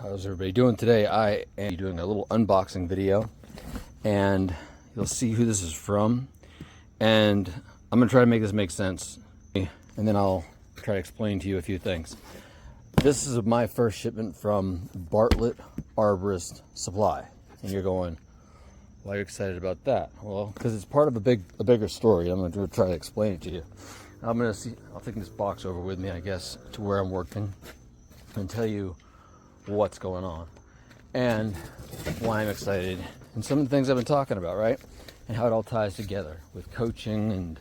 How's everybody doing today? I am doing a little unboxing video, and you'll see who this is from, and I'm gonna try to make this make sense, and then I'll try to explain to you a few things. This is my first shipment from Bartlett Arborist Supply, and you're going, why are you excited about that? Well, because it's part of a bigger story. I'm gonna try to explain it to you. I'll take this box over with me, I guess, to where I'm working and tell you what's going on and why I'm excited and some of the things I've been talking about, right? And how it all ties together with coaching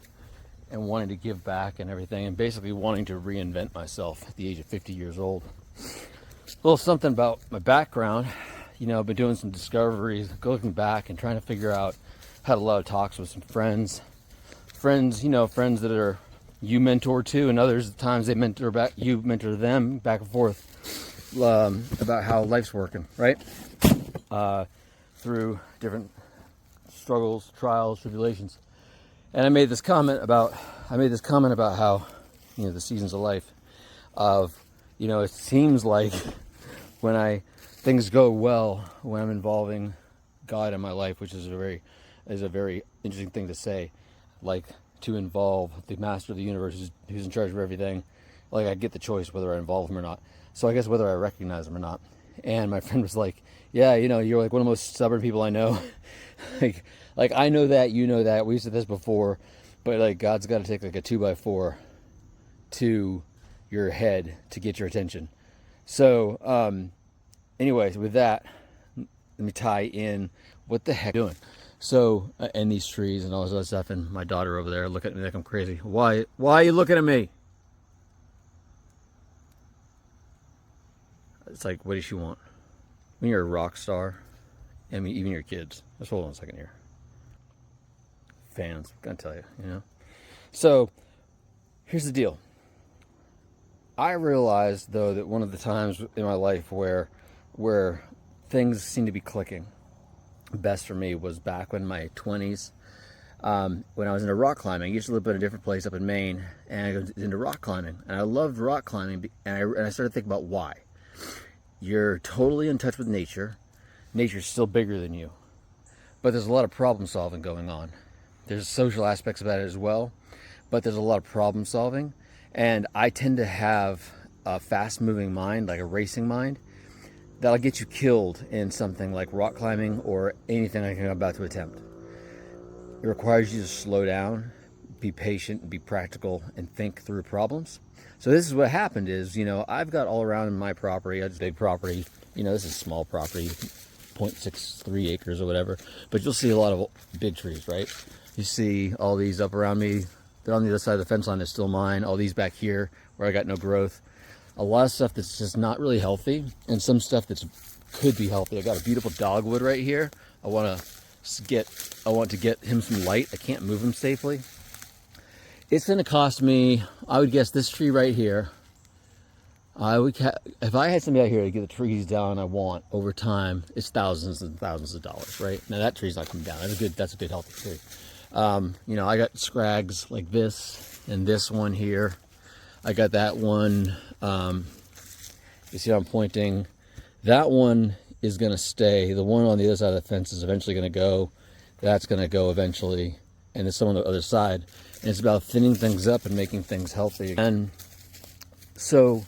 and wanting to give back and everything, and basically wanting to reinvent myself at the age of 50 years old. A little something about my background. You know, I've been doing some discoveries, looking back and trying to figure out, had a lot of talks with some friends, friends that are you mentor to, and others at times they mentor back, you mentor them, back and forth, about how life's working, right? Through different struggles, trials, tribulations. And I made this comment about how, the seasons of life of, it seems like when things go well, when I'm involving God in my life, which is a very interesting thing to say, like to involve the master of the universe who's in charge of everything. Like I get the choice whether I involve him or not. So I guess whether I recognize him or not. And my friend was like, yeah, you're like one of the most stubborn people I know. like I know that, you know that, we said this before, but like God's got to take like a 2x4 to your head to get your attention. So anyways, with that, let me tie in what the heck I'm doing. So and these trees and all this other stuff, and my daughter over there looking at me like I'm crazy. Why are you looking at me? It's like, what does she want? When you're a rock star, I mean, even your kids. Just hold on a second here. Fans, gotta tell you, So, here's the deal. I realized, though, that one of the times in my life where things seem to be clicking best for me was back in my 20s, when I was into rock climbing. I used to live in a different place up in Maine, and I was into rock climbing. And I loved rock climbing, and I started thinking about why. You're totally in touch with nature. Nature's still bigger than you. But there's a lot of problem solving going on. There's social aspects about it as well, but there's a lot of problem solving. And I tend to have a fast moving mind, like a racing mind, that'll get you killed in something like rock climbing or anything I'm about to attempt. It requires you to slow down, be patient, be practical, and think through problems. So this is what happened is, I've got all around in my property, it's a big property, this is a small property, 0.63 acres or whatever, but you'll see a lot of big trees, right? You see all these up around me, they're on the other side of the fence line, they're still mine. All these back here where I got no growth. A lot of stuff that's just not really healthy, and some stuff that could be healthy. I got a beautiful dogwood right here. I want to get him some light. I can't move him safely. It's going to cost me, I would guess, this tree right here. If I had somebody out here to get the trees down I want over time, it's thousands and thousands of dollars, right? Now that tree's not coming down. That's a good healthy tree. I got scrags like this and this one here. I got that one. You see how I'm pointing? That one is going to stay. The one on the other side of the fence is eventually going to go. That's going to go eventually. And there's some on the other side. And it's about thinning things up and making things healthy. And so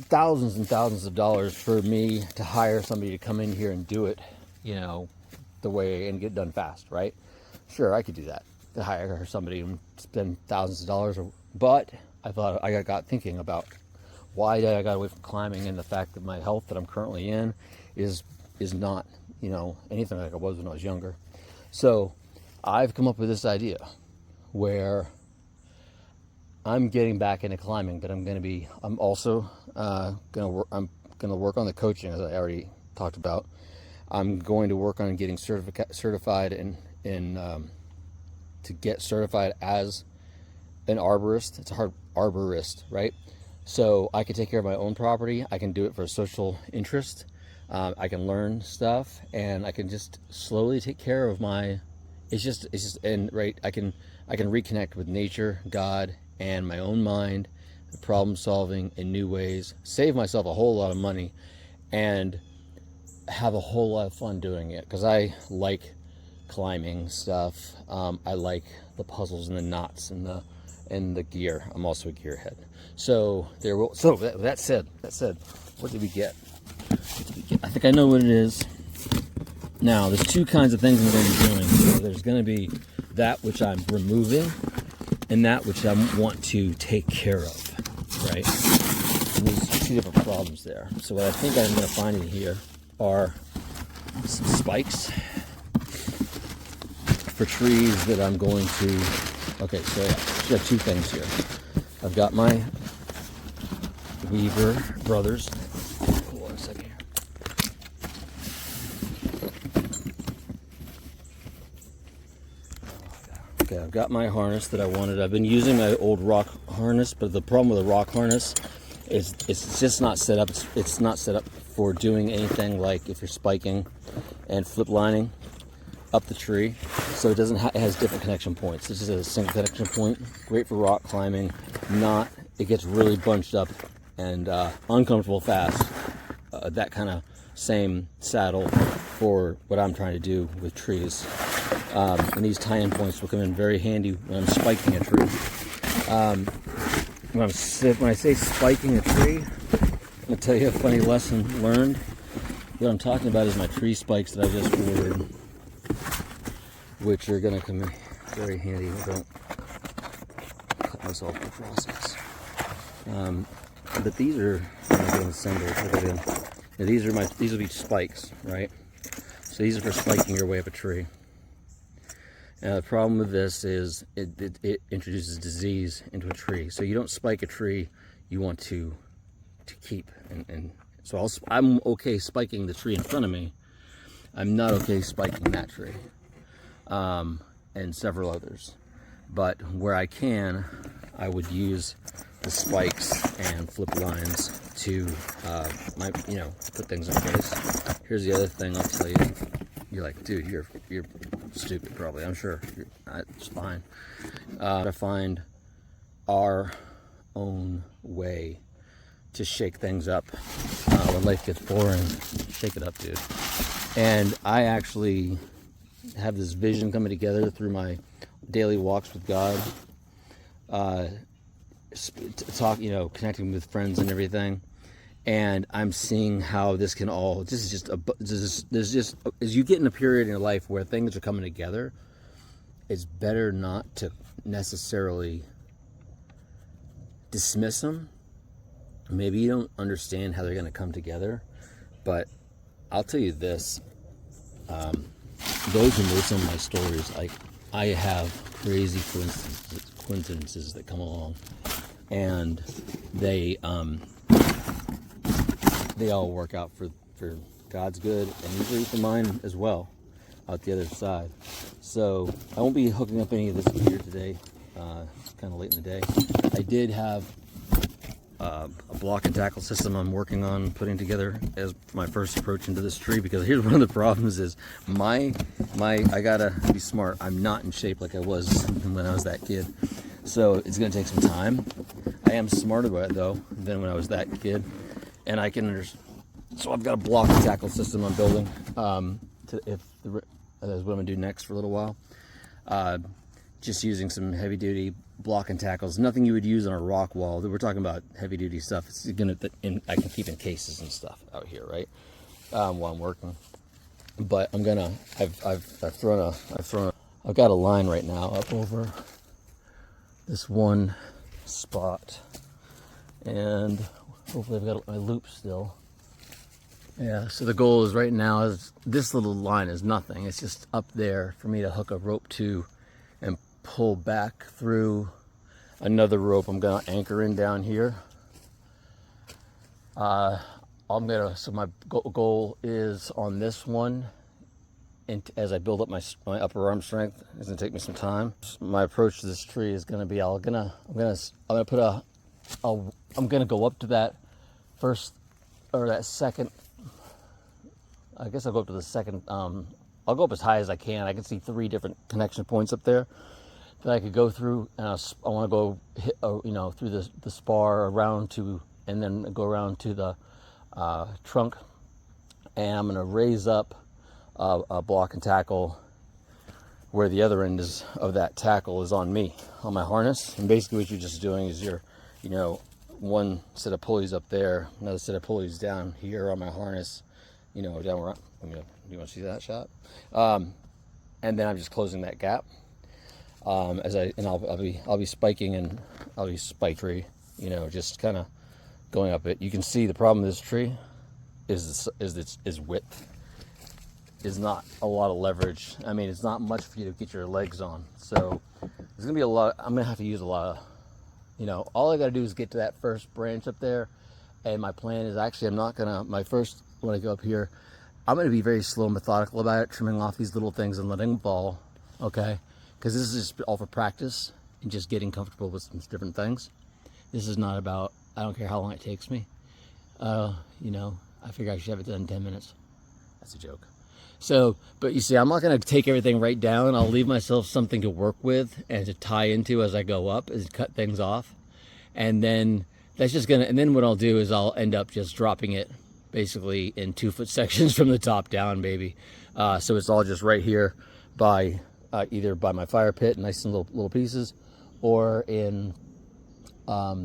thousands and thousands of dollars for me to hire somebody to come in here and do it, the way, and get done fast, right? Sure, I could do that. To hire somebody and spend thousands of dollars. But I got thinking about why did I got away from climbing, and the fact that my health that I'm currently in is not, anything like it was when I was younger. So I've come up with this idea where I'm getting back into climbing, but I'm also going to work on the coaching, as I already talked about. I'm going to work on getting certified to get certified as an arborist. It's a hard arborist, right? So I can take care of my own property. I can do it for social interest. I can learn stuff, and I can just slowly take care of my. I can reconnect with nature, God, and my own mind, problem solving in new ways, save myself a whole lot of money, and have a whole lot of fun doing it, because I like climbing stuff. I like the puzzles and the knots and the gear. I'm also a gearhead. So that said, what did we get? I think I know what it is. Now, there's two kinds of things I'm going to be doing. So there's going to be that which I'm removing and that which I want to take care of, right? And there's two different problems there. So what I think I'm going to find in here are some spikes for trees that I'm going to... Okay, so yeah, I got two things here. I've got my Weaver Brothers. Hold on a second here. Okay, I've got my harness that I wanted. I've been using my old rock harness, but the problem with the rock harness is it's just not set up. It's not set up for doing anything like if you're spiking and flip lining up the tree. So it doesn't it has different connection points. This is a single connection point, great for rock climbing. It gets really bunched up and uncomfortable fast. That kind of same saddle for what I'm trying to do with trees. And these tie-in points will come in very handy when I'm spiking a tree. When I say spiking a tree, I'm going to tell you a funny lesson learned. What I'm talking about is my tree spikes that I just ordered, which are going to come in very handy. I don't cut myself in the process. But these are getting assembled. Now these will be spikes, right? So these are for spiking your way up a tree. Now the problem with this is it introduces disease into a tree. So you don't spike a tree you want to keep. And so I'm okay spiking the tree in front of me. I'm not okay spiking that tree. And several others. But where I can, I would use the spikes and flip lines to put things in place. Here's the other thing I'll tell you. You're like, dude, you're stupid probably. I'm sure. It's fine. To find our own way to shake things up when life gets boring. Shake it up, dude. And I actually have this vision coming together through my daily walks with God. Connecting with friends and everything, and I'm seeing how this can all. This is just as you get in a period in your life where things are coming together, it's better not to necessarily dismiss them. Maybe you don't understand how they're going to come together, but I'll tell you this: those who know some of my stories, I have crazy coincidences that come along. And they all work out for God's good, and usually for mine as well, out the other side. So I won't be hooking up any of this gear today. It's kind of late in the day. I did have a block and tackle system I'm working on putting together as my first approach into this tree, because here's one of the problems is I gotta be smart. I'm not in shape like I was when I was that kid. So it's going to take some time. I am smarter about it though than when I was that kid, and I can understand. So I've got a block and tackle system I'm building. That's what I'm going to do next for a little while. Just using some heavy duty block and tackles. Nothing you would use on a rock wall. We're talking about heavy duty stuff. It's I can keep in cases and stuff out here, right? While I'm working. But I'm gonna. I've got a line right now up over this one spot, and hopefully I've got my loop still. Yeah, so the goal is right now is this little line is nothing. It's just up there for me to hook a rope to and pull back through another rope. I'm gonna anchor in down here. So my goal is on this one, and as I build up my upper arm strength, it's gonna take me some time. My approach to this tree is gonna be I'm gonna go up to that first or that second. I guess I'll go up to the second. I'll go up as high as I can. I can see 3 different connection points up there that I could go through, and I want to go hit, through the spar around to, and then go around to the trunk and I'm going to raise up a block and tackle where the other end of that tackle is on me, on my harness. And basically what you're just doing is you're, one set of pulleys up there, another set of pulleys down here on my harness, down where you want to see that shot? And then I'm just closing that gap. I'll be spiking, and I'll be spike tree, just kind of going up it. You can see the problem with this tree is width. Is not a lot of leverage. I mean, it's not much for you to get your legs on. So there's gonna be a lot. I'm gonna have to use a lot of, all I gotta do is get to that first branch up there. And my plan is actually, when I go up here, I'm gonna be very slow and methodical about it, trimming off these little things and letting them fall, okay? Because this is just all for practice and just getting comfortable with some different things. This is not about, I don't care how long it takes me. I figure I should have it done in 10 minutes. That's a joke. So, but you see, I'm not going to take everything right down. I'll leave myself something to work with and to tie into as I go up, is cut things off. And then and then what I'll do is I'll end up just dropping it basically in 2-foot sections from the top down, baby. So it's all just right here by, either by my fire pit, nice and little pieces, or in, I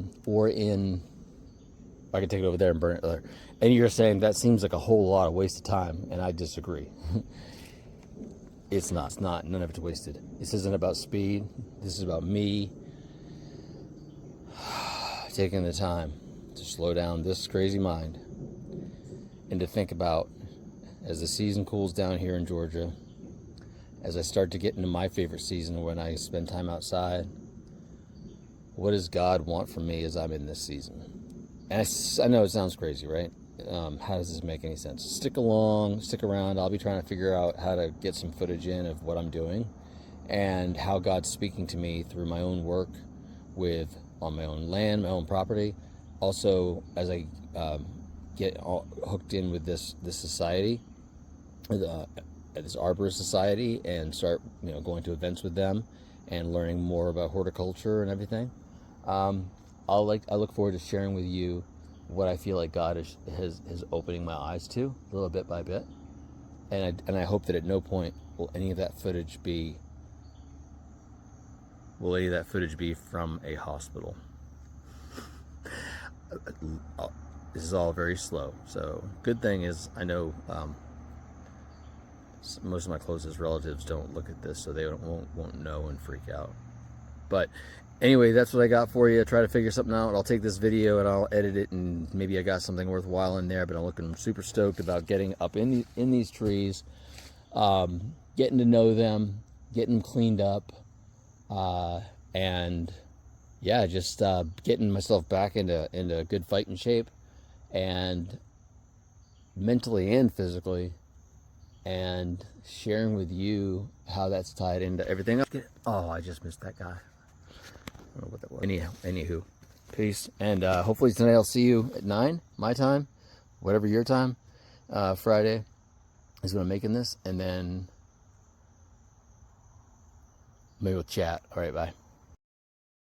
can take it over there and burn it there. And you're saying that seems like a whole lot of wasted time, and I disagree. It's not. None of it's wasted. This isn't about speed. This is about me taking the time to slow down this crazy mind and to think about, as the season cools down here in Georgia, as I start to get into my favorite season when I spend time outside, what does God want from me as I'm in this season? And I know it sounds crazy, right? How does this make any sense? Stick around. I'll be trying to figure out how to get some footage in of what I'm doing and how God's speaking to me through my own work on my own land, my own property. Also, as I get all hooked in with this society, this arborist society, and start going to events with them and learning more about horticulture and everything. I look forward to sharing with you what I feel like God is opening my eyes to, little bit by bit, and I hope that at no point will any of that footage be from a hospital. This is all very slow. So good thing is I know most of my closest relatives don't look at this, so they won't know and freak out. But anyway, that's what I got for you. Try to figure something out. I'll take this video and I'll edit it, and maybe I got something worthwhile in there. But I'm looking super stoked about getting up in these trees, getting to know them, getting them cleaned up, and yeah, just getting myself back into good fighting shape, and mentally and physically, and sharing with you how that's tied into everything else. Oh, I just missed that guy. I don't know what that was. Anywho, peace. And hopefully tonight I'll see you at 9, my time, whatever your time. Friday is when I'm making this, and then maybe we'll chat. All right, bye.